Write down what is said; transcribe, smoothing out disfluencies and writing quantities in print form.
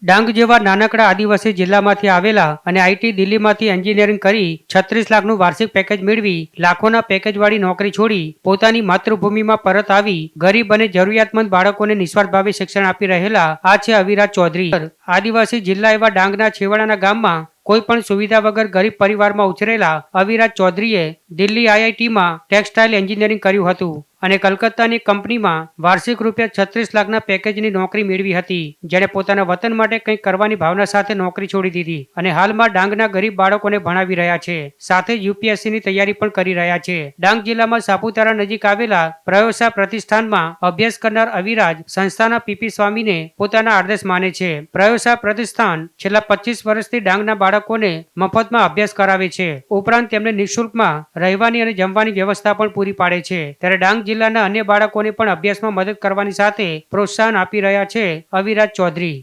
ડાંગ જેવા નાનકડા આદિવાસી જિલ્લામાંથી આવેલા અને આઈટી દિલ્હીમાંથી એન્જિનિયરિંગ કરી 36 લાખનું વાર્ષિક પેકેજ મેળવી લાખોના પેકેજવાળી નોકરી છોડી પોતાની માતૃભૂમિમાં પરત આવી ગરીબ અને જરૂરિયાતમંદ બાળકોને નિસ્વાર્થ ભાવે શિક્ષણ આપી રહેલા આ છે અવિરાજ ચૌધરી। આદિવાસી જિલ્લા એવા ડાંગના છેવાડાના ગામમાં કોઈ પણ સુવિધા વગર ગરીબ પરિવારમાં ઉછરેલા અવિરાજ ચૌધરીએ દિલ્હી આઈઆઈટીમાં ટેક્સટાઇલ એન્જિનિયરિંગ કર્યું હતું અને કલકત્તાની કંપનીમાં વાર્ષિક રૂપિયા 36 લાખના પેકેજની નોકરી મેળવી હતી, જેણે પોતાના વતન માટે કંઈક કરવાની ભાવના સાથે નોકરી છોડી દીધી અને હાલમાં ડાંગના ગરીબ બાળકોને ભણાવી રહ્યા છે, સાથે જ યુપીએસસીની તૈયારી પણ કરી રહ્યા છે। ડાંગ જિલ્લામાં સાપુતારા નજીક આવેલા પ્રયોસા પ્રતિષ્ઠાનમાં અભ્યાસ કરનાર અવિરાજ સંસ્થાના પીપી સ્વામીને પોતાના આદર્શ માને છે। પ્રયોસા પ્રતિષ્ઠાન છેલ્લા 25 વર્ષથી ડાંગના બાળકોને મફતમાં અભ્યાસ કરાવે છે, ઉપરાંત તેમને નિઃશુલ્કમાં રહેવાની અને જમવાની વ્યવસ્થા પણ પૂરી પાડે છે। ત્યારે ડાંગ જિલ્લાના અન્ય બાળકોને પણ અભ્યાસમાં મદદ કરવાની સાથે પ્રોત્સાહન આપી રહ્યા છે અવિરાજ ચૌધરી।